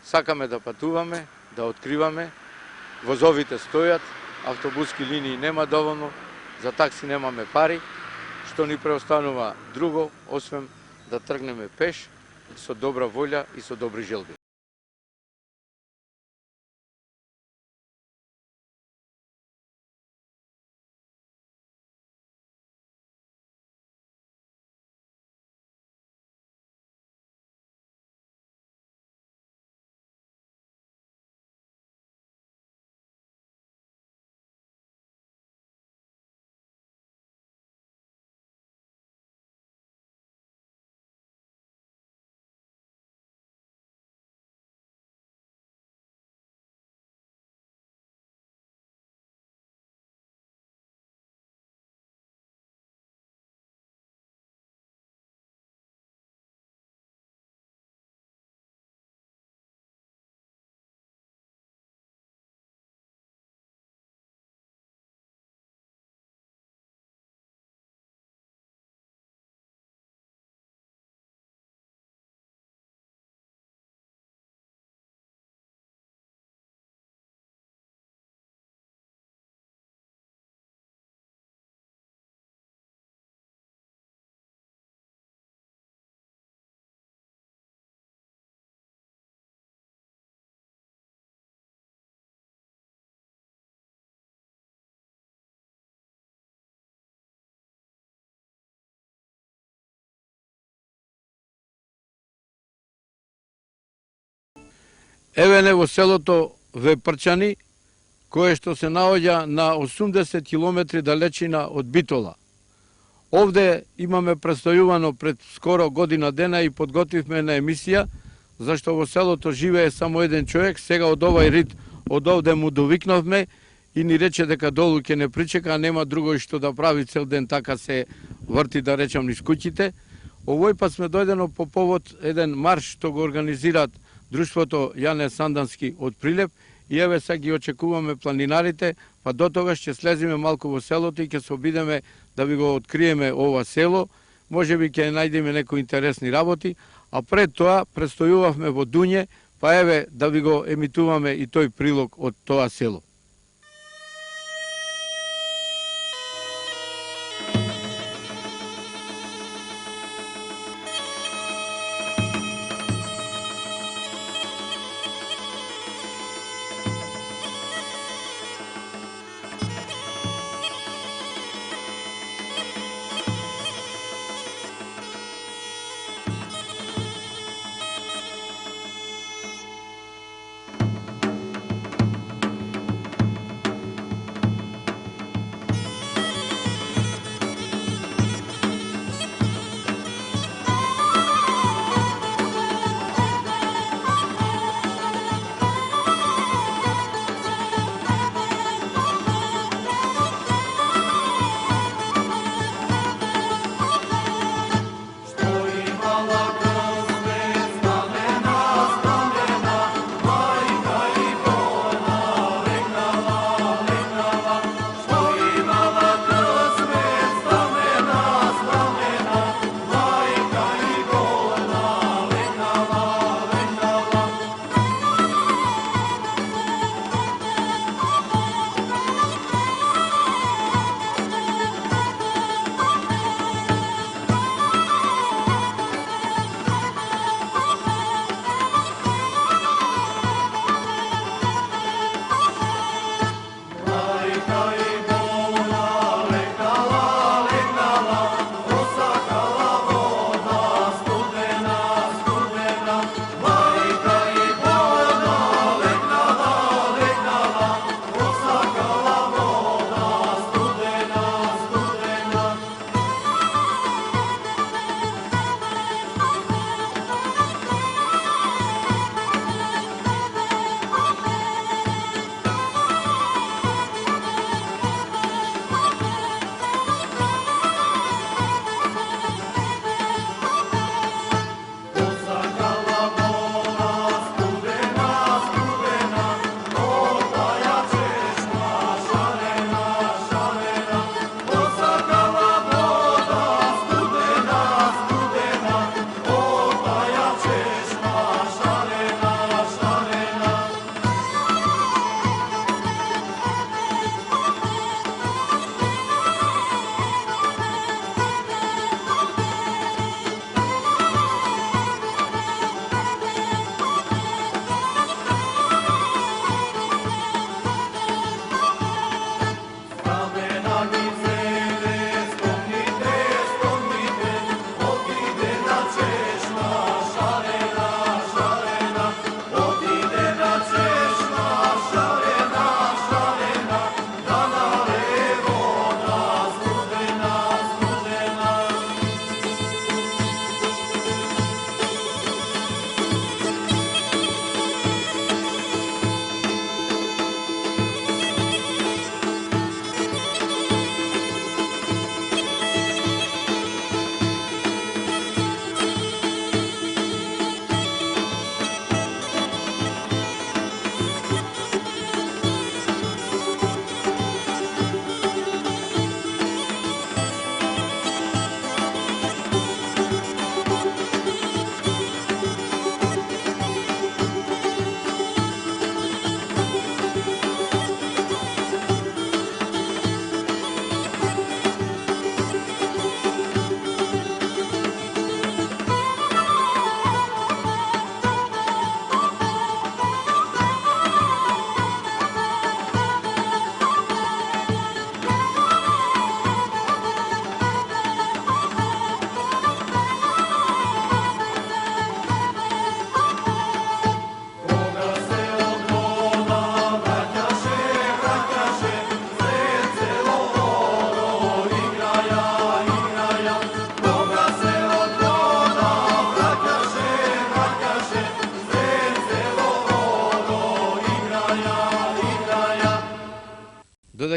Сакаме да патуваме, да откриваме, возовите стојат, автобуски линии нема доволно, за такси немаме пари, што ни преостанува друго, освен да тргнеме пеш, со добра волја и со добри желби. Еве не во селото Вепрчани, кое што се наоѓа на 80 километри далечина од Битола. Овде имаме престојувано пред скоро година дена и подготвивме една емисија, зашто во селото живее само еден човек, сега од овај рид од овде му довикнавме и ни рече дека долу ќе не причека, а нема друго што да прави, цел ден така се врти, да речам, низ куќите. Овој пат сме дојдено по повод еден марш што го организираат Друштвото Јане Сандански од Прилеп, и еве сега ги очекуваме планинарите, па до тогаш ќе слезиме малку во селото и ќе се обидеме да ви го откриеме ова село, можеби ќе најдеме некои интересни работи, а пред тоа престојувавме во Дуње, па еве да ви го емитуваме и тој прилог од тоа село.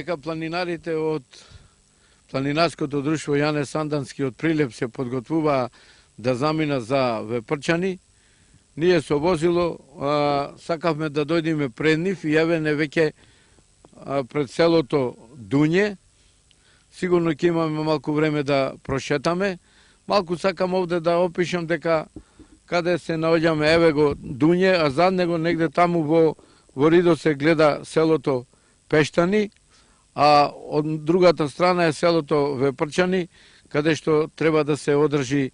дека планинарите од Планинарското друштво Јане Сандански од Прилеп се подготвуваа да замина за Вепрчани, ние со возило сакавме да дојдеме пред нив и еве веќе пред селото Дуње. Сигурно ќе имаме малку време да прошетаме. Малку сакам овде да опишам дека каде се наоѓаме, еве го Дуње, а зад него негде таму во Ридо се гледа селото Пештани, а од другата страна е селото Вепрчани, каде што треба да се одржи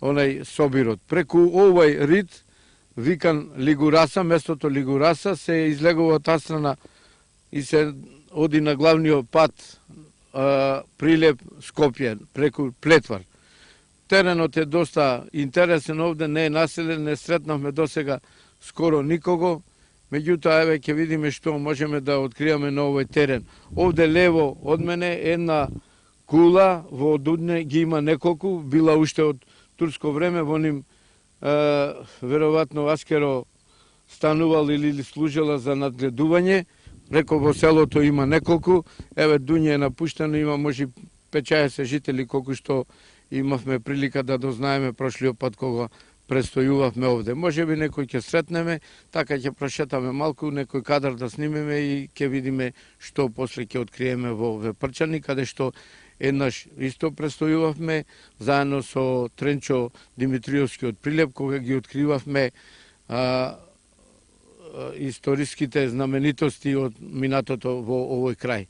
онај собирот. Преку овој рид, викан Лигураса, местото Лигураса, се излегува од таа страна и се оди на главниот пат Прилеп Скопје, преку Плетвар. Теренот е доста интересен овде, не е населен, не сретнавме досега скоро никого. Меѓутоа, еве ќе видиме што можеме да откриеме на овој терен. Овде лево од мене една кула, во Дудне ги има неколку, била уште од турско време, во ним веројатно Аскеро станувал или служела за надгледување. Реков во селото има неколку, еве Дуње е напуштено, има може 50 жители колку што имавме прилика да дознаеме прошлиот пат кога престојувавме овде. Може би некој ќе сретнеме, така ќе прошетаме малку, некој кадар да снимеме и ќе видиме што после ќе откриеме во Вепрчани, каде што еднаш исто престојувавме заедно со Тренчо Димитриевски од Прилеп, кога ги откривавме историските знаменитости од минатото во овој крај.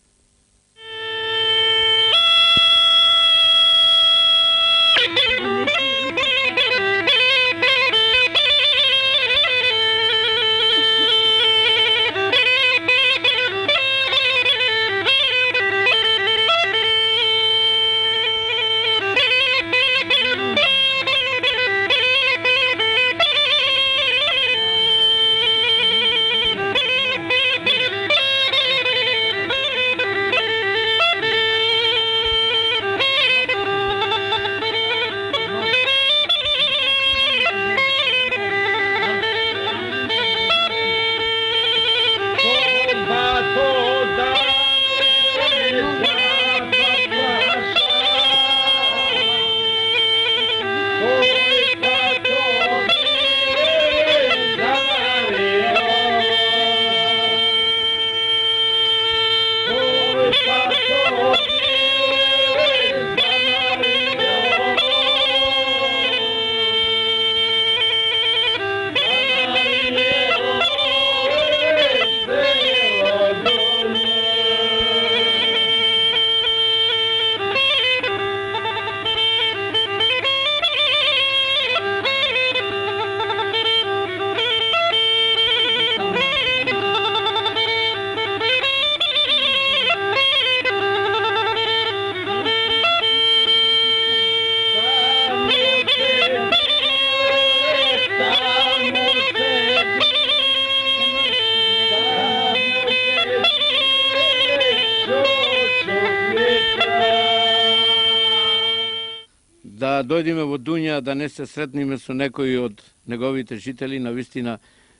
Да дојдеме во Дуња, да не се сретниме со некои од неговите жители, навистина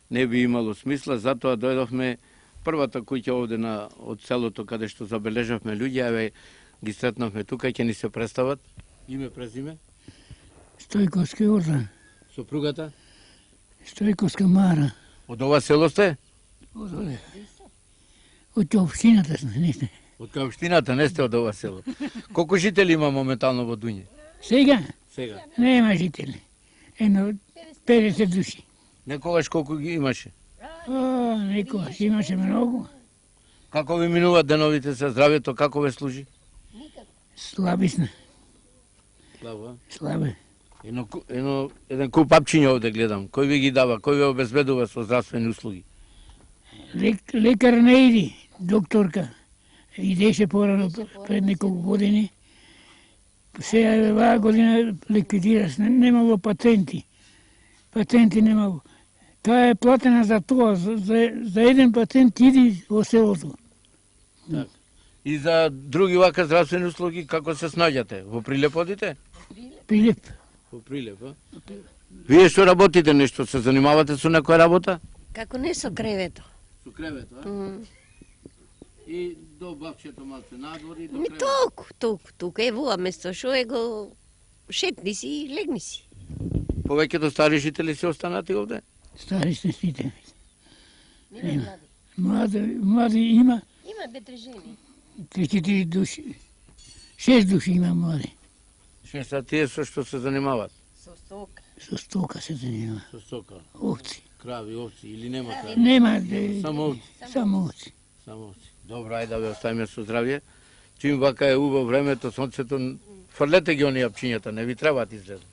не би имало смисла, затоа дојдовме првата куќа овде од селото каде што забележавме луѓе, еве ги сретнавме тука, ќе ни се представат. Име, презиме? Стојковски Ордан. Сопругата? Стојковска Мара. Од ова село сте? Од овде. Од општината сме, не сте. Од кај општината, не сте од ова село. Колку жители има моментално во Дуње? Сега? Сега. Нема жители. Едно 50 души. Некогаш колку ги имаше? Некогаш имаше многу. Како ви минуваат деновите за здравјето, како ве служи? Слаби сме. Слабо, Слабе. Еден куп папчиња овде гледам. Кој ви ги дава, кој ве обезбедува со здравствени услуги? Лекар не иди, докторка. Идеше порано пред неколку години. Сега оваа година ликвидираш, немало пациенти. Пациенти немало. Таа е платена за тоа, за еден пациент иди во селото. Так. И за други вака здравствени услуги, како се снаѓате? Во Прилеп одите? Прилеп. Во Прилеп, а? Вие што работите нешто, се занимавате со некоја работа? Како не со кревето. Со кревето, а? И до бабчето малце надвори, до Не кревет. толку. Тука е во место, што е го шетни си и легни си. Повеќето стари жители се останати овде. Стари сте сите. Нема Млади има, Има бетре жени. 3-4 души. 6 души има млади. Шеста тие со што се занимават? Со стока. Со стока се занимава. Со стока, Овци. крави, овци или нема крави? Нема, Само овци. само овци. Само овци. Добро, ајде да ве оставиме со здравје. Чим вака е убаво времето, сонцето, фрлете ги оние апчињата, не ви требаат излезу.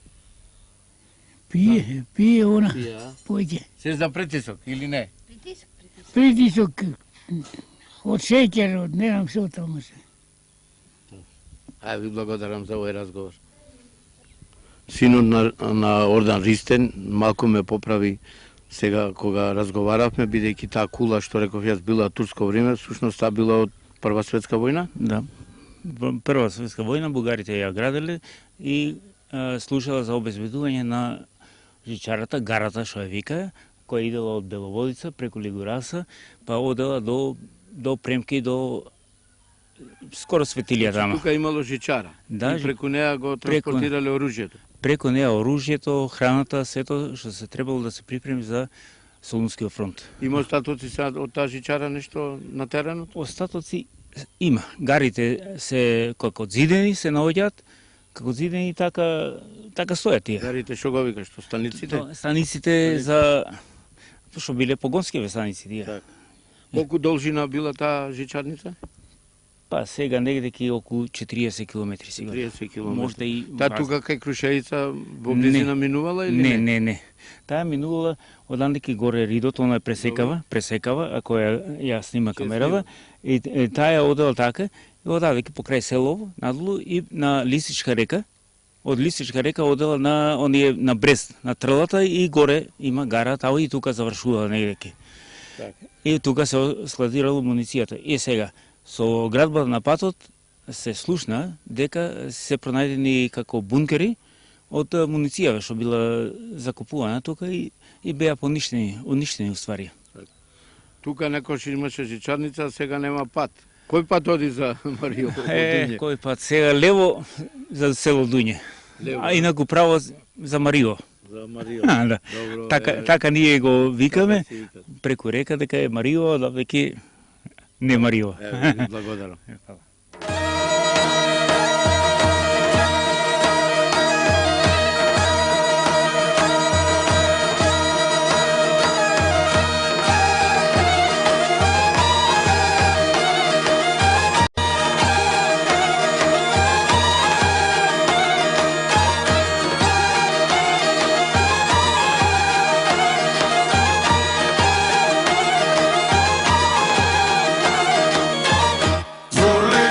Пие она, Тие, а? појќе. Се за притисок или не? Притисок. Притисок од шеќер, од не знам што таму се. Ај, ви благодарам за овој разговор. Синот на Ордан Ристен малку ме поправи сега кога разговаравме, бидејќи таа кула што реков јас била турско време, всушност таа била од Прва светска војна. Да. Во Прва светска војна бугарите ја граделе и служела за обезбедување на жичарата, гарата што ја вика, која идела од Беловодица преку Лигураса, па одела до Премки, до скоро Светилија тама. Тука имало жичара. Да, И преку неа го транспортирале оружјето. Преку неа оружјето, храната, сето што се требало да се припреми за Солунскиот фронт. Има остатоци сега од таа жичара нешто на теренот? Остатоци има. Гарите се како зидени се наоѓаат, како зидени така стојат тие. Гарите што го викаш, што станиците? Станиците за што биле погонскиве станици тие. Така. Колку должина била таа жичарница? Па сега негде ки околу 40 километри сигурно. 30 километри. Можда и Таа тука кај Крушеица во близина минувала или не? Не. Таа минувала оданде ки горе ридот, она е пресекава, ако ја снима камерава, и таа ја одела така, и одаде ки покрај селово, надолу и на Лисичка река. Од Лисичка река одела на на Брест, на Трлата и горе има гара, таа и тука завршува негде ки. Така. И тука се складирало муницијата. И сега, со градбата на патот се слушна дека се пронајдени како бункери од муницијава што била закупувана тука и беа уништени уствари. Тука некош имаше жичарница, а сега нема пат. Кој пат оди за Марио? од Дуње? Кој пат сега лево за село Дуње. Лево, А инаку право за Марио. За Марио. Да. Добро, Така ние го викаме така си викат. преку река дека е Марио, да веќе не Марио. Еве, ви благодарам. Zorle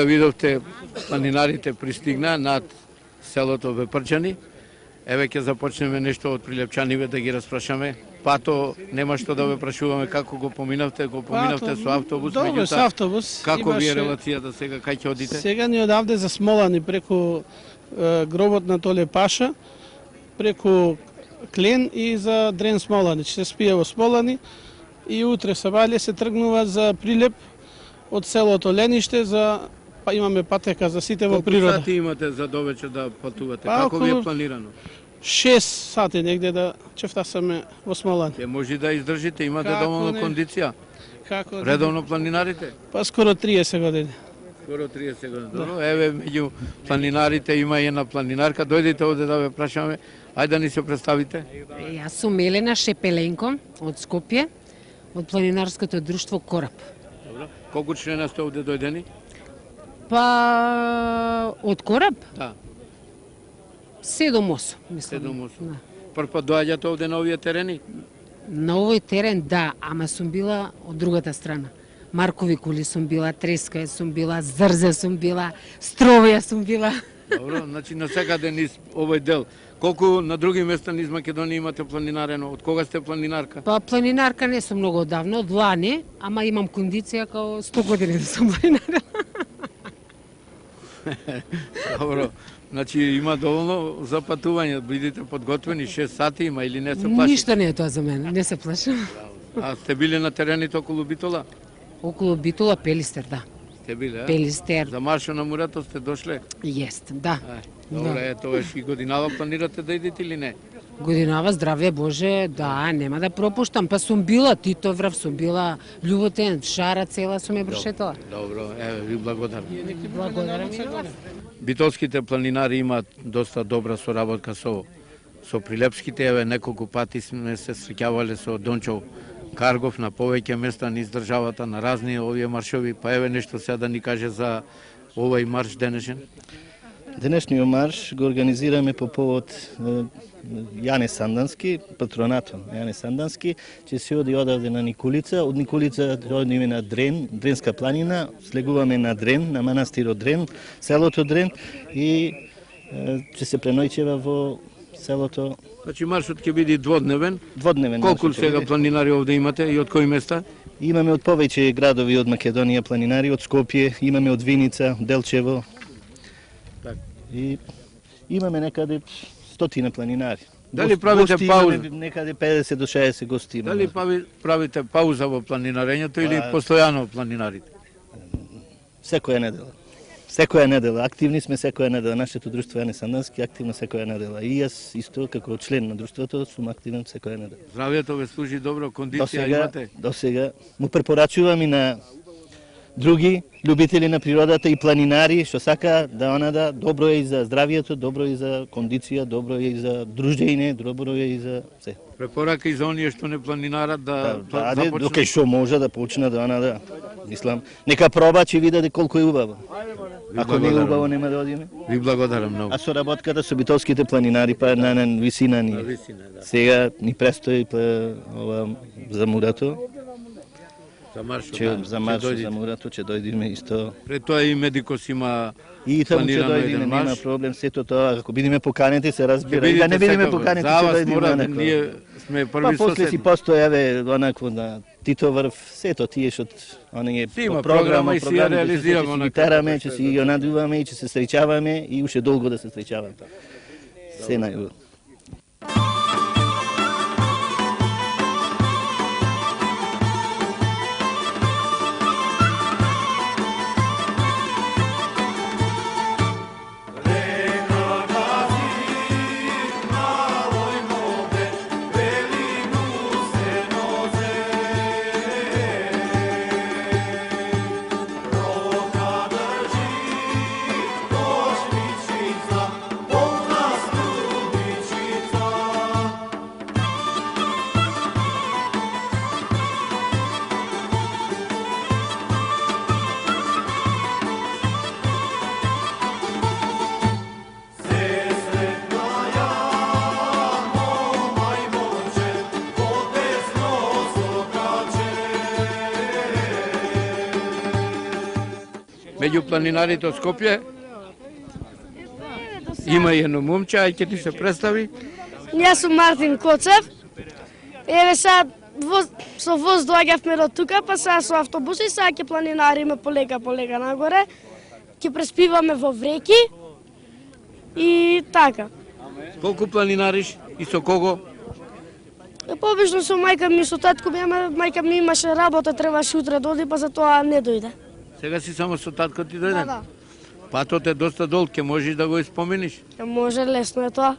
видовте, планинарите пристигна над селото Вепрчани. Еве ќе започнеме нешто од прилепчаниве да ги распрашаме. Пато нема што да ве прашуваме како го поминавте со автобус, Добро, со автобус. како ви е Имаше- релацијата сега, кај ќе одите? Сега ни одавде за Смолани преку гробот на Толе Паша, преку Клен и за Дрен Смолани. Ќе се спие во Смолани и утре сабајле се тргнува за Прилеп од селото Лениште за имаме патека за сите во Колку природа. сати имате за довечер да патувате? Па, Како ви е околу- планирано? 6 сати негде да чефтасаме во Смолани. Ќе може да издржите, имате Како доволно не? кондиција. Како? Редовно планинарите? Па скоро 30 години. Скоро 30 години. Добро, еве меѓу планинарите има и една планинарка. Дојдете овде да ве прашаме. Ајде да ни се представите. Јас сум Елена Шепеленко од Скопје, од планинарското друштво Кораб. Добро. Колку члена сте овде дојдени? Па од Кораб Да, 7-8, мислам. 7-8. Да. Прв пат доаѓате овде на овие терени? На овој терен да, ама сум била од другата страна. Маркови кули сум била, Треска сум била, Зрзе сум била, Стровја сум била. Добро, значи на секаде низ овој дел. Колку на други места низ Македонија имате планинарено? Од кога сте планинарка? Па планинарка не сум многу одавно, од лане, ама имам кондиција као 100 години да сум планинарка. Добро. Значи има доволно за патување, бидете подготвени, 6 сати има или не се плашите? Ништо не е тоа за мене, не се плашам. А сте били на терените околу Битола? Околу Битола Пелистер, да. Сте били, а? Пелистер, За маршо на морето сте дошле? јест, да. Добре, Да. ето и годинава планирате да идете или не? Годинава, здраве Боже, да, нема да пропуштам. Па сум била Титоврав, сум била Љуботен, Шара цела сум ја прошетала. Добро, еве ви благодарам. Благодарам и на вас. Битолските планинари имаат доста добра соработка со прилепските, еве неколку пати сме се среќавале со Дончо Каргов на повеќе места низ државата на разни овие маршови, па еве нешто сега да ни каже за овој марш денешен. Денешниот марш го организираме по повод Јане Сандански, патронатот на Јане Сандански, ќе се оди одавде на Николица, од Николица одиме на Дрен, Дренска планина, слегуваме на Дрен, на манастирот Дрен, селото Дрен и ќе се преноќева во селото Значи маршот ќе биде дводневен. дводневен. Колку маршот ќе сега биде. планинари овде имате и од кои места? Имаме од повеќе градови од Македонија планинари, од Скопје, имаме од Виница, Делчево. Так. И имаме некаде стотина планинари. Дали правите Гости пауза? имаме некаде 50 до 60 гости имаме. Дали правите пауза во планинарењето или Па- постојано планинарите? Секоја недела. Секоја недела, активни сме секоја недела. Нашето друштво Јане Сандански активно секоја недела. И јас исто како член на друштвото сум активен секоја недела. Здравието ве служи добро, кондиција Досега, имате? досега му препорачувам и на други љубители на природата и планинари што сака да добро е и за здравието, добро е и за кондиција, добро е и за дружење, добро е и за се. Препорака и за оние што не планинарат да Аде, доке што може да почне да мислам, нека проба ќе види колку е убаво. Ако не е убаво нема да одиме. Ви благодарам многу. А соработката со битолските планинари па на висина ни. висина, да. Сега ни престои па ова за мурато, За маршот, за марш за мурато ќе дојдеме исто. Пред тоа и Медикос има И таму ќе планирано дојдеме, еден нема марш. проблем, сето тоа, ако бидеме поканети се разбира. И Бидете да не бидеме секако. поканети За ќе вас дојдеме мора, онако. ние сме Па први после си соседи. постои еве онакво на Титоврв, сето тие што оние Си има програма и си ја реализираме онако. онака. Ќе тераме, ќе си ги надуваме и ќе се среќаваме и уште долго да се среќаваме. Се најубаво. меѓу планинарите од Скопје. Има и едно момче, ај ќе ти се представи. Јас сум Мартин Коцев. Еве сега со воз доаѓавме до тука, па сега со автобуси, сега ќе планинариме полека нагоре. Ќе преспиваме во вреки и така. Колку планинариш и со кого? Побежно со мајка ми, со татко ми, ама мајка ми имаше работа, требаше утре да оди, па затоа не дојде. Сега си само со татко ти дојден? Да. Патот е доста долг, ќе можеш да го испомениш? Може, лесно е тоа.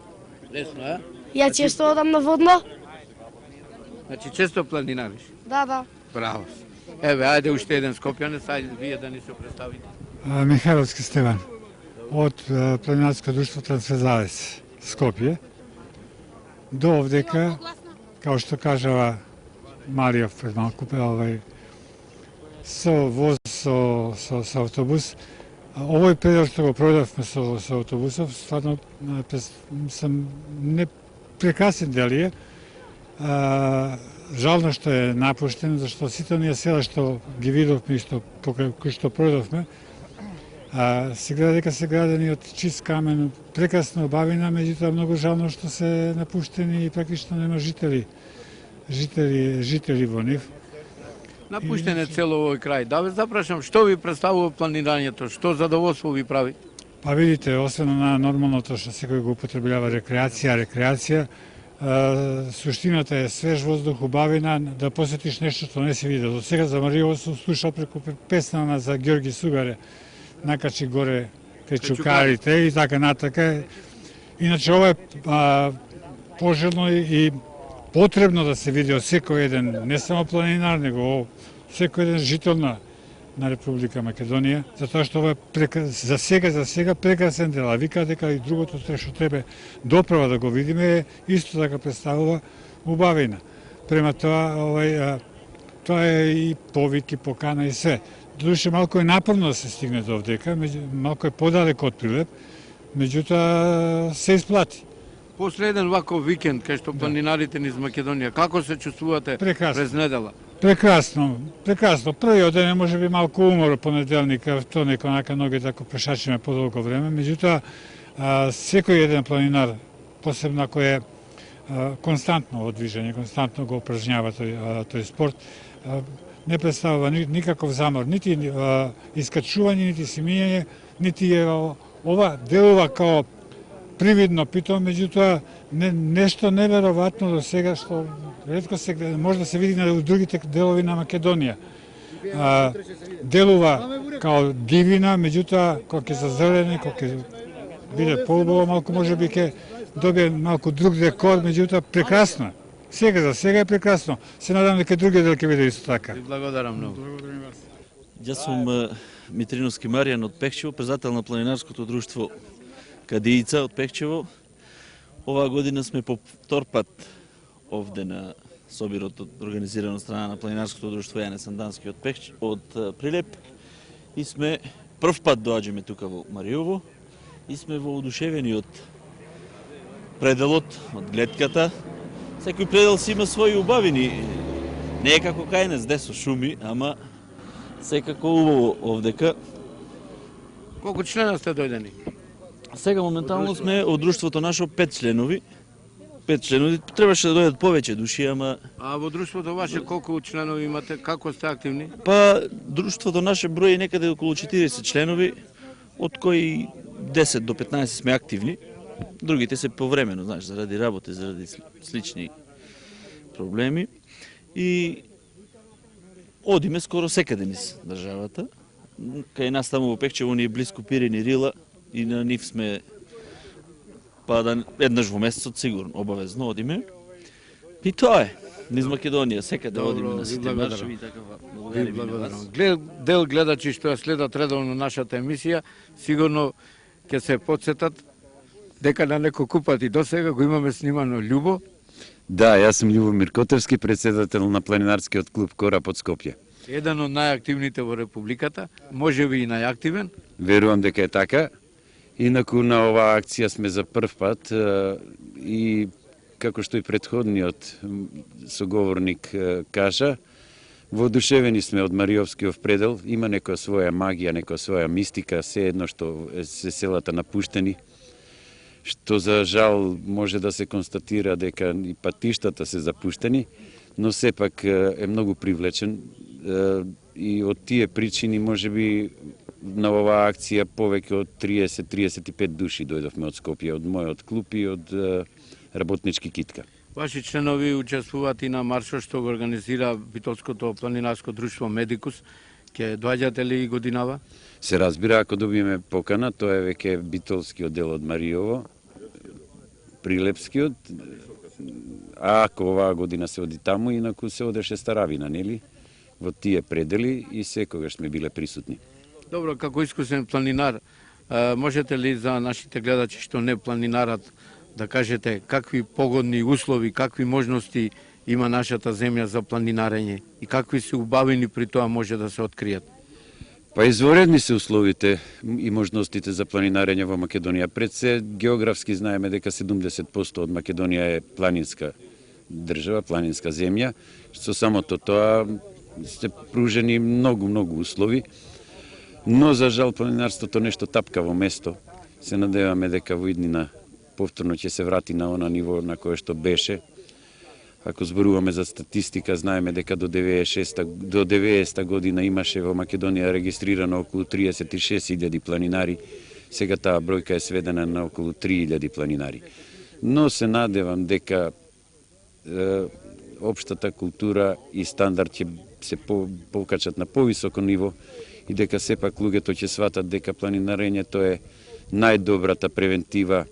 Лесно, а? Ја често одам на водно. Значи често планинариш? Да. Браво. Еве, ајде уште еден скопјанец, ајде вие да ни се представите. Михайловски Стеван од планинарско друштво Трансферзалес Скопје. До овдека, као што кажава Маријов пред малку, со воз, со автобус. Овој период што го проведовме со автобусов, стварно сам не прекрасен дел е. Жално што е напуштен, зашто сите оние села што ги видовме и кои што проведовме, се гледа дека се градени од чист камен, прекрасна убавина, меѓутоа многу жално што се напуштени и практично нема жители во нив. Напуштен е цело овој крај. Да ве запрашам, што ви представува планирањето, што задоволство ви прави? Па видите, освен на нормалното што секој го употреблява рекреација, суштината е свеж воздух, убавина, да посетиш нешто што не си видел. До сега за Маријово сум слушал преку песна за Ѓорги Сугаре, накачи горе кај чукарите и така натака. Иначе ова е пожелно и потребно да се види од секој еден, не само планинар, него секој еден жител на Република Македонија, затоа што ова е за сега прекрасен дел, а вика дека и другото што треба доправа да го видиме исто така представува убавина. Према тоа тоа е и повик и покана и се. Додуше малку е напорно да се стигне до овдека, малку е подалек од Прилеп, меѓутоа се исплати. После еден ваков викенд, кај што планинарите низ Македонија, како се чувствувате през недела? Прекрасно. Првиот ден може би малку умор, понеделник, вторник, онака ноги така пешачиме подолго време, меѓутоа секој еден планинар, посебно кој е константно во движење, константно го упражњава тој спорт, не представува никаков замор, нити искачување, нити симињање, нити ова делува као привидно питом, меѓутоа нешто неверојатно до сега што ретко се може да се види на другите делови на Македонија. Делува као дивина, меѓутоа кога ќе зазелени, кога ќе биде поубаво, малку можеби ќе добие малку друг декор, меѓутоа прекрасно. Сега за сега е прекрасно. Се надам дека други дел ќе биде исто така. Ви благодарам многу. Јас сум Митриновски Маријан од Пехчево, председател на планинарското друштво Кадиица од Пехчево. Оваа година сме по втор пат овде на собирот организиран од страна на планинарското друштво Јане Сандански од Прилеп и сме прв пат доаѓаме тука во Маријово и сме воодушевени од пределот, од гледката. Секој предел си има своји убавини. Не е како кај де со шуми, ама секако убаво овдека. Колку члена сте дојдени? Сега моментално сме од друштвото наше 5 членови. 5 членови, требаше да дојдат повеќе души, ама... А во друштвото ваше колку членови имате, како сте активни? Па, друштвото наше брои некаде околу 40 членови, од кои 10 до 15 сме активни. Другите се повремено, знаеш, заради работа, заради слични проблеми. И одиме скоро секаде низ државата. Кај нас таму во Пехчево ни е близко Пирин и Рила и на нив сме еднаш во месецот сигурно, обавезно одиме. И тоа е. Низ Македонија, секаде одиме на сите маршеви и така. Дел гледачи што ја следат редовно нашата емисија, сигурно ќе се подсетат дека на неколку пати до сега го имаме снимано Љубо. Да, јас сум Љубомир Котевски, председател на планинарскиот клуб Кораб од Скопје. Еден од најактивните во Републиката, можеби и најактивен. Верувам дека е така. Инаку на оваа акција сме за прв пат и како што и претходниот соговорник кажа, Воодушевени сме од Мариовскиот предел, има некоја своја магија, некоја своја мистика, се едно што се селата напуштени, што за жал може да се констатира дека и патиштата се запуштени, но сепак е многу привлечен и од тие причини можеби на оваа акција повеќе од 30-35 души дојдовме од Скопје, од мојот клуб и од работнички китка. Ваши членови учествуваат и на маршот што го организира Битолското планинарско друштво Медикус. Ќе доаѓате ли годинава? Се разбира, ако добиеме покана, тоа е веќе битолскиот дел од Мариово, Прилепскиот, а ако оваа година се оди таму, инаку се одеше Старавина, нели? Во тие предели и секогаш сме биле присутни. Добро, како искусен планинар, можете ли за нашите гледачи што не планинарат да кажете какви погодни услови, какви можности има нашата земја за планинарење и какви се убавини при тоа може да се откријат? Па изворедни се условите и можностите за планинарење во Македонија. Пред се географски знаеме дека 70% од Македонија е планинска држава, планинска земја. Со самото тоа се пружени многу услови, но за жал планинарството нешто тапка во место. Се надеваме дека во иднина повторно ќе се врати на она ниво на кое што беше. Ако зборуваме за статистика, знаеме дека до 90-та година имаше во Македонија регистрирано околу 36.000 планинари. Сега таа бројка е сведена на околу 3.000 планинари. Но се надевам дека општата култура и стандард ќе се покачат на повисоко ниво и дека сепак луѓето ќе сватат дека планинарењето е најдобрата превентива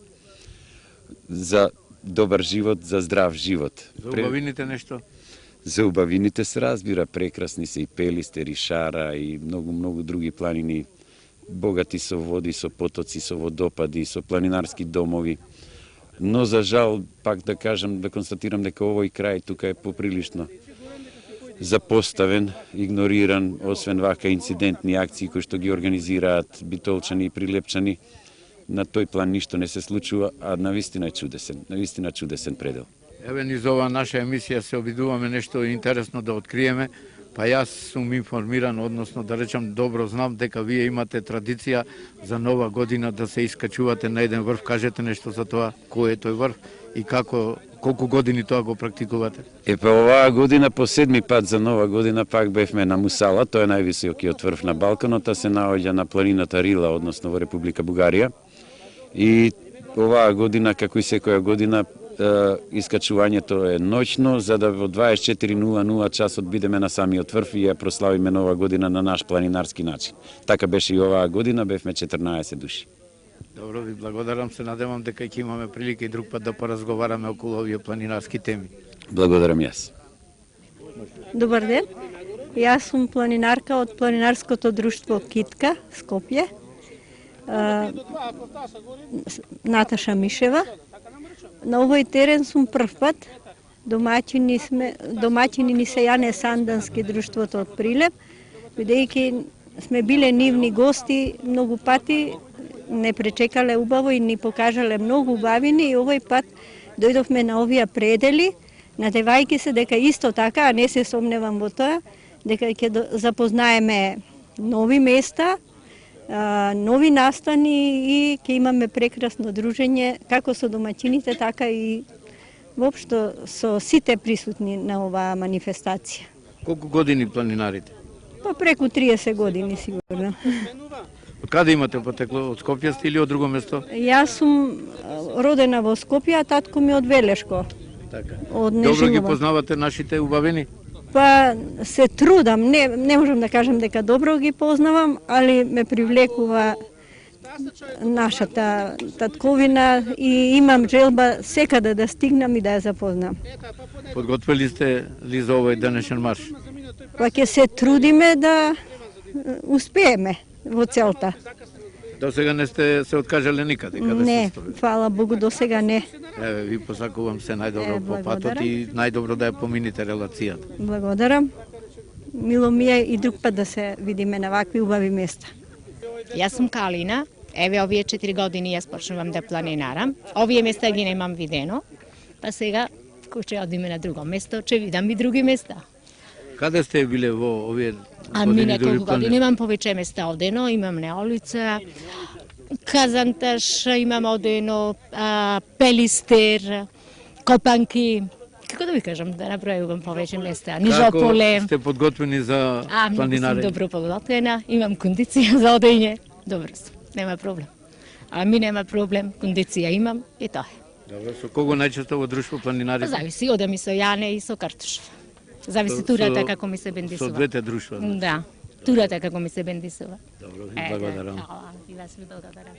за добар живот, за здрав живот. За убавините нешто? За убавините се разбира, прекрасни се и Пелисте, Ришара и многу други планини, богати со води, со потоци, со водопади, со планинарски домови. Но за жал, пак да кажам, да констатирам дека овој крај тука е поприлично запоставен, игнориран, освен вака инцидентни акции кои што ги организираат битолчани и прилепчани. На тој план ништо не се случува, а навистина е чудесен предел. Еве низ ова наша емисија се обидуваме нешто интересно да откриеме, па јас сум информиран, односно да речам добро знам дека вие имате традиција за нова година да се искачувате на еден врв. Кажете нешто за тоа, кој е тој врв и колку години тоа го практикувате? Па оваа година по 7-ми пат за нова година пак бевме на Мусала, тоа е највисокиот врв на Балканот, а се наоѓа на планината Рила, односно во Република Бугарија. И оваа година, како и секоја година, искачувањето е ноќно, за да во 24:00 часот бидеме на самиот врв и ја прославиме нова година на наш планинарски начин. Така беше и оваа година, бевме 14 души. Добро, ви благодарам, се надевам дека ќе имаме прилика и друг пат да поразговараме околу овие планинарски теми. Благодарам јас. Добар ден. Јас сум планинарка од планинарското друштво Китка, Скопје. Наташа Мишева. На овој терен сум прв пат. Домаќини ни се Јане Сандански, друштвото од Прилеп, бидејќи сме биле нивни гости многу пати, не пречекале убаво и ни покажале многу убавини и овој пат дојдовме на овие предели, надевајќи се дека исто така, а не се сомневам во тоа, дека ќе запознаеме нови места, нови настани и ќе имаме прекрасно дружење како со домаќините, така и воопшто со сите присутни на оваа манифестација. Колку години планинарите? Па преку 30 години сигурно. Од каде имате потекло? Од Скопје сте или од друго место? Јас сум родена во Скопје, а татко ми од Велешко. Така. Од Добро ги познавате нашите убавини? Па се трудам, не можам да кажам дека добро ги познавам, али ме привлекува нашата татковина и имам желба секаде да стигнам и да ја запознам. Подготвили сте ли за овој денешен марш? Па ќе се трудиме да успееме во целта. До сега не сте се откажале никаде? Не, фала Богу, до сега не. Еве, ви посакувам се најдобро по патот и најдобро да ја помините релацијата. Благодарам. Мило ми е и друг пат да се видиме на вакви убави места. Јас сум Калина. Еве, овие 4 години јас почнувам да планинарам. Овие места ги немам видено, па сега, кој ќе одиме на друго место, ќе видам и други места. Каде сте биле во овие Ми години неколку дури години планина? имам повеќе места одено, имам Неолица, Казанташ, имам одено Пелистер, Копанки, како да ви кажам, да направувам повеќе места, Нижополе. Како сте подготвени за Многу сум планинарење? добро подготвена, имам кондиција за одење, добро сум, нема проблем. Ми нема проблем, кондиција имам и тоа е. Добро, со кого најчесто во друштво планинарите? Зависи, одам и со Јане и со Картушев. Зависи турата како ми се бендисува. Со двете друштва? Да, турата како ми се бендисува. Добро, ви благодарам. Хвала, и вас ви благодарам.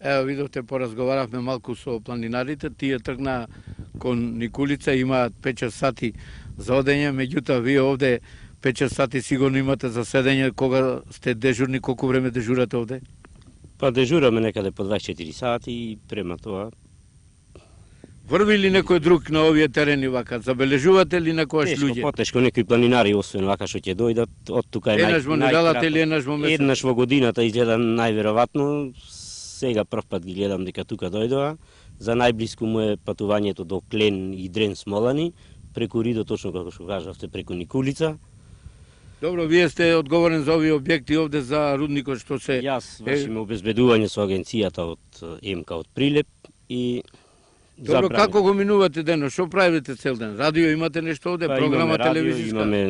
Ево, видовте, поразговаравме малку со планинарите, тие тргна кон Никулица, имаат 5 сати за одење, меѓутоа вие овде 5 сати сигурно имате за седење, кога сте дежурни, колку време дежурате овде? Па дежураме некаде по 24 сати и према тоа. Врви ли некој друг на овие терени вака? Забележувате ли некојаш Тешко, луѓе? потешко, некои планинари, освен вака што ќе дојдат, од тука е Еднаш во неделата или еднаш во месец? Еднаш во годината изгледа најверојатно. Сега прв пат ги гледам дека тука дојдоа. За најблиску му е патувањето до Клен и Дрен Смолани, преку Ридо, точно како што кажавте, преку Никулица. Добро, вие сте одговорен за овие објекти овде за рудникот што се... Јас вршиме обезбедување со агенцијата од ЕМК од Прилеп и... Добро, како го минувате денот? Што правите цел ден? Радио имате нешто овде? Програма телевизиска? Имаме,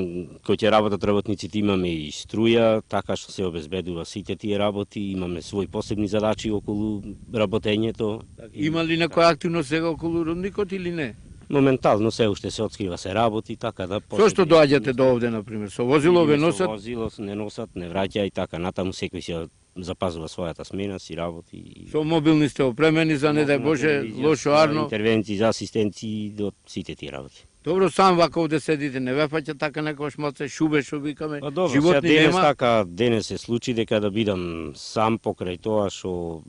кој ќе работат работниците, имаме и струја, така што се обезбедува сите тие работи, имаме своји посебни задачи околу работењето. Има ли некоја активност сега околу рудникот или не? Моментално се уште се открива, се работи, така да... Со што доаѓате до овде, например? Со возило ве носат? Со возило не носат, не враќа и така, натаму секој си запазува својата смена, си работи. Со мобилни сте опремени за, не дај Боже, лошо арно? Интервенции, за асистенции, до сите тие работи. Добро, сам вака овде седите, не ве фаќа така некојаш малце шубе, што викаме, Добро, животни денес нема? така, денес се случи дека да бидам сам покрај тоа што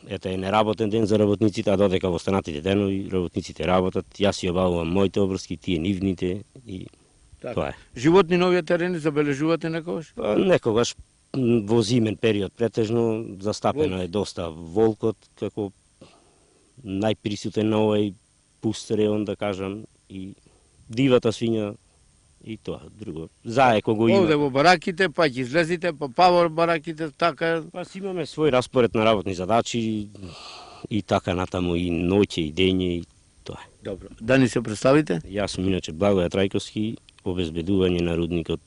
ете е неработен ден за работниците, а додека во останатите денови работниците работат, јас си обавувам моите обврски, тие нивните и Тоа е. Животни на овие терени забележувате некогаш? Па, некогаш во зимен период претежно застапено е доста волкот како најприсутен на овој пуст реон, да кажам, и дивата свиња и тоа, друго. Заеко го има. Овде во бараките, па ќе излезите, па во бараките, така... Па си имаме свој распоред на работни задачи и така натаму и ноќе и дење и тоа. Добро. Да ни се представите? Јас сум иначе Благоја Трајковски, обезбедување на рудникот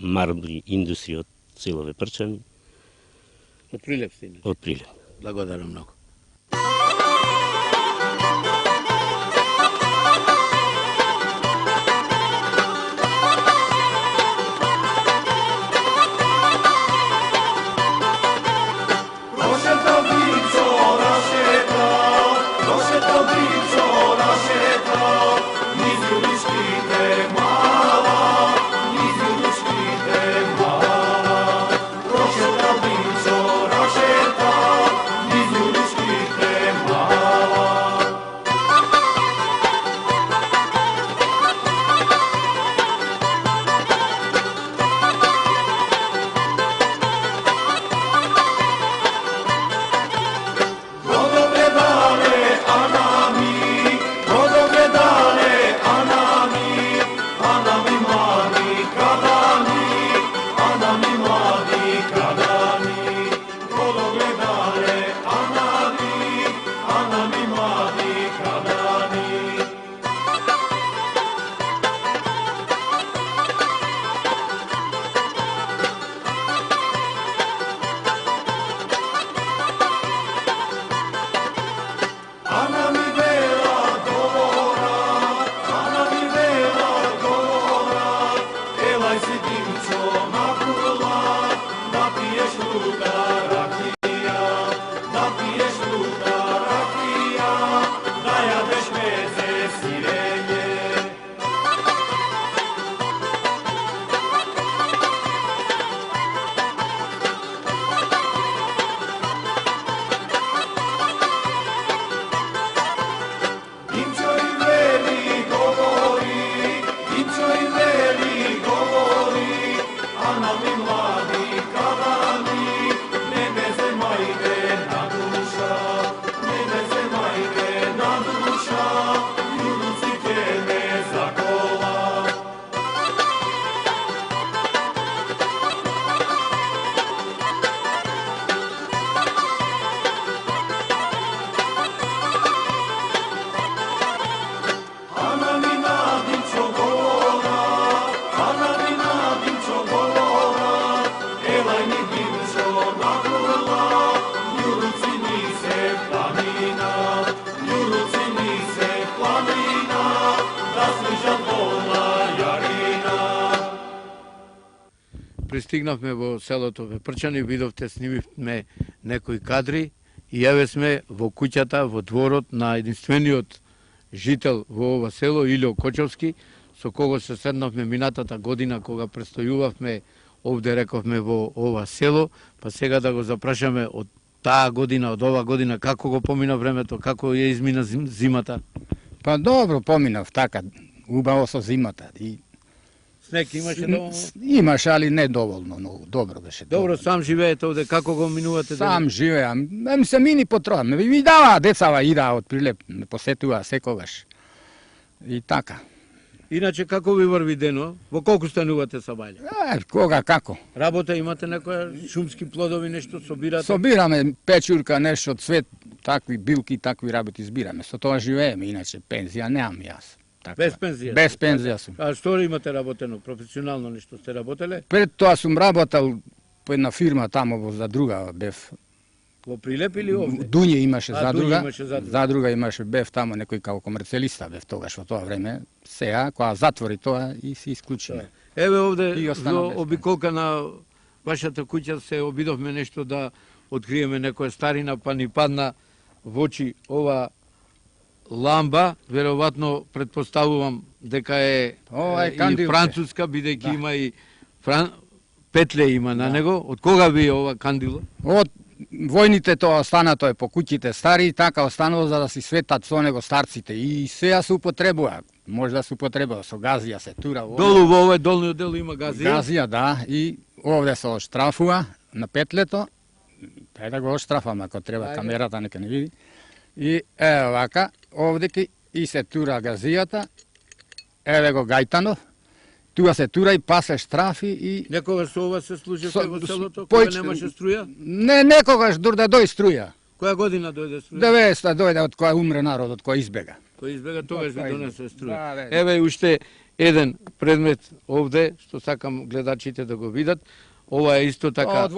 Марбри индустрија од село Вепрчани. Од Прилеп сте иначе? Од Прилеп. Благодарам многу. Пристигнавме во селото Вепрчани, видовте, снимивме некои кадри и еве сме во куќата, во дворот на единствениот жител во ова село, Илио Кочовски, со кого се седнавме минатата година кога престојувавме овде, рековме, во ова село, па сега да го запрашаме од таа година, од ова година, како го помина времето, како ја измина зимата? Па добро поминав, така, убаво со зимата. И снег имаше доволно? Имаше, али не доволно, многу. Добро беше. Добро, сам живеете овде, како го минувате? Сам живеам. Ми се мини потроа. Ми дава децава идаа од Прилеп, ме посетува секогаш. И така. Иначе како ви врви дено? Во колку станувате са бајле? Кога, како? Работа имате некоја шумски плодови, нешто собирате? Собираме печурка, нешто, цвет, такви билки, такви работи збираме. Со тоа живееме, иначе пензија немам јас. Така. Без пензија? Без пензија сум. А што имате работено? Професионално нешто сте работеле? Пред тоа сум работел по една фирма тамо во задруга, бев. Во Прилеп или овде? Дуње имаше задруга. Дуње имаше задруга. Задруга имаше, бев тамо некој како комерцијалиста бев тогаш во тоа време. Сега, кога затвори тоа и се исклучи. Еве овде во обиколка на вашата куќа се обидовме нешто да откриеме некоја старина, па ни падна во очи ова ламба, веројатно претпоставувам дека е и француска, бидејќи има и петле има на него. Од кога ви е ова кандило? Од војните тоа останато е по куќите стари и така останало за да си светат со него старците и сега се употребува. možda su upotrebao, so gazija se tura. Долу во овој долниот дел има газија. Газија, да, и овде се оштрафува на петлето, тај да го оштрафам ако треба, камерата нека не види. И вака, овде и се тура газијата, еве го Гајтанов, туа се тура и пасе штрафи и... Некогаш со ова се служеше во селото, кога немаше струја? Не, некогаш, дур да дој струја. Која година дојде струја? 90 дојде од која умре народот, кој избега. Кој избега, тогаш ви донесе струја. Еве уште еден предмет овде, што сакам гледачите да го видат. Ова е исто така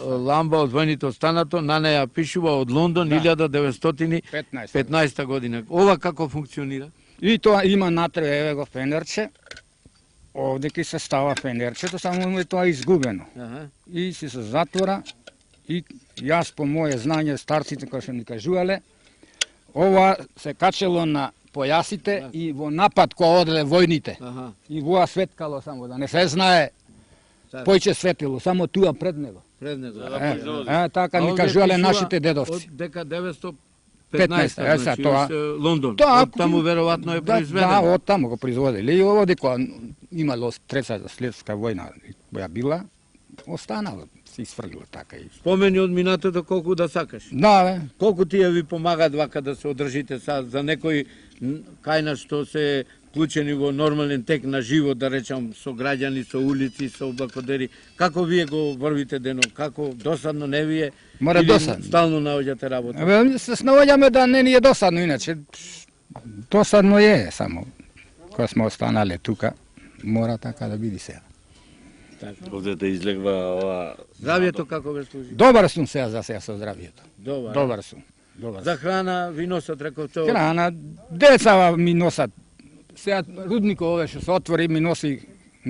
ламба од војните останато, на неја пишува од Лондон 1915 година. Ова како функционира? И тоа има натре, еве го фенерче, овде ки се става фенерчето, само е тоа изгубено. И си се затвора, и јас по моје знање, старците кои што ни кажувале, ова се качело на појасите и во напад кој оделе војните. И воа светкало само, да не се знае појче светило, само туа пред него. Пред него. Така ни кажувале нашите дедовци. Од дека 915, значи, Лондон. Од таму веројатно е произведено. Да, од таму го производили. И ово дека имало Трета светска војна, ја била, останало, се исфрлило така и. Спомени од минатото колку да сакаш. Да, бе. Колку тие ви помагаат вака да се одржите за некој кај нас што се вклучени во нормален тек на живот, да речам, со граѓани, со улици, со облакодери. Како вие го врвите денот? Како досадно не ви е? Море досадно. Стално наоѓате работа? Се наоѓаме да не ни е досадно, иначе досадно е само. Кога сме останале тука, мора така да биде сега. Овде да излегва ова... Здравието како ве служи? Добар сум сега за сега со здравието. Добар сум. За храна ви носат, реков тоа? Храна, децава ми носат. Сега рудникот овде што се отвори ми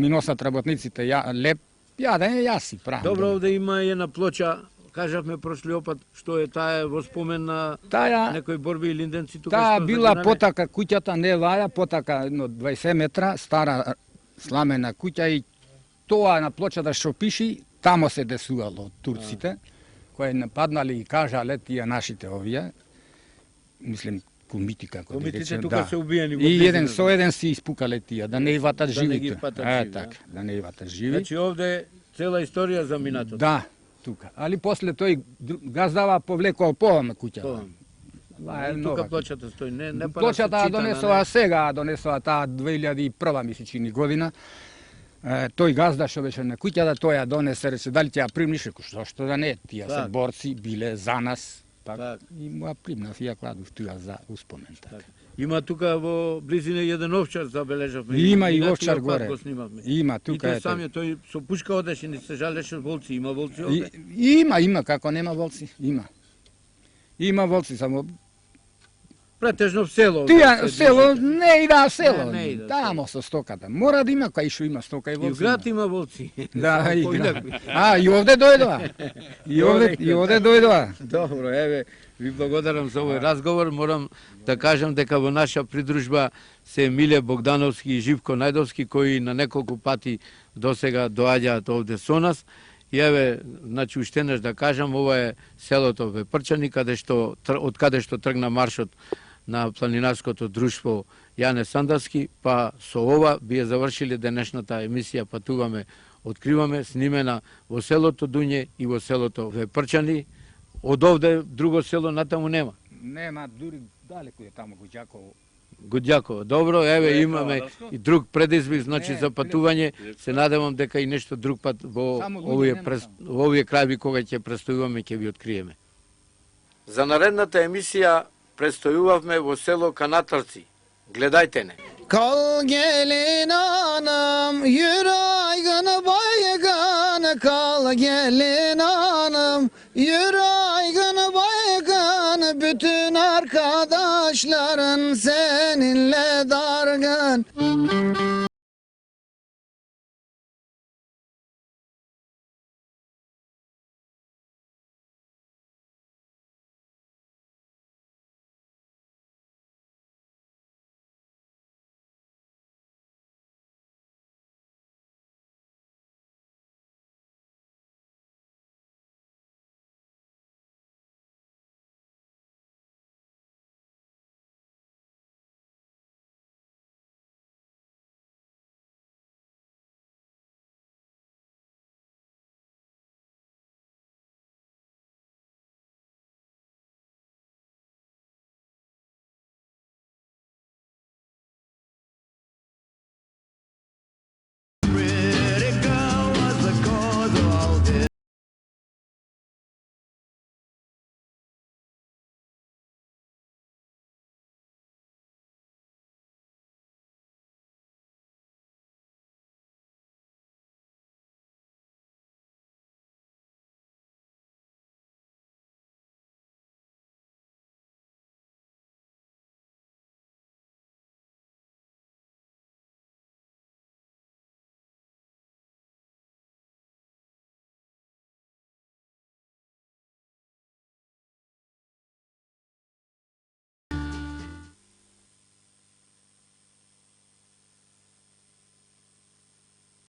носат работниците леп, јас си правам. Добро, овде има една плоча, кажавме прошлиот пат, што е таа во спомен на некои борби или инденци тука. Таа била потака, куќата не ваја, потака едно 20 метра, стара сламена куќа и тоа на плочата што пиши, тамо се десувало од турците, кои нападнали и кажале тие нашите овие, мислим, кумити, како да речем, тука се убиени во и еден со еден си испукале тие, да не иватат живите. Така, да не иватат живи. Значи овде цела историја за минатото. Да, тука. Али после тој газдава повлекол поваме куќата. Тука плочата стои, не пара. Плочата донесува сега, донесува таа 2001 ми се чини година. Тој газда што беше на куќата, тој ја донесе, рече, дали ќе ја примиш, зашто да не, тие се борци, биле за нас. И му ја примнав и ја кладов туја за успомен. Има тука во близина еден овчар забележавме. Има и овчар горе. Има И тука тој самиот тој со пушка одеше, не се жалеше волци, има волци овде? Има, како нема волци, има. Има волци, само претежно в село. Тие село не ида село. Тамо со стоката. Мора да има кај што има стока и волци. И в град има волци. Да, и град. И овде дојдоа. И овде дојдоа. Добро, еве, ви благодарам за овој разговор. Морам да кажам дека во наша придружба се Миле Богдановски и Живко Најдовски, кои на неколку пати досега доаѓаат овде со нас. И еве, значи, уште неш да кажам, ова е селото Вепрчани, од каде што тргна маршот на планинарското друштво Јане Сандански, па со ова би ја завршиле денешната емисија Патуваме, откриваме, снимена во селото Дуње и во селото Вепрчани. Од овде друго село натаму нема. Нема, дури далеко е таму Гуѓаково. Гуѓаково. Добро, еве имаме и друг предизвик, значи за патување. Се надевам дека и нешто друг пат во овие крајби кога ќе престојуваме ќе ви откриеме. За наредната емисија престојувавме во село Канатарци. Гледајте не. Kal gelin anam, yürü aygın baygan. Kal gelin anam, yürü aygın baygan. Bütün arkadaşların seninle dargın.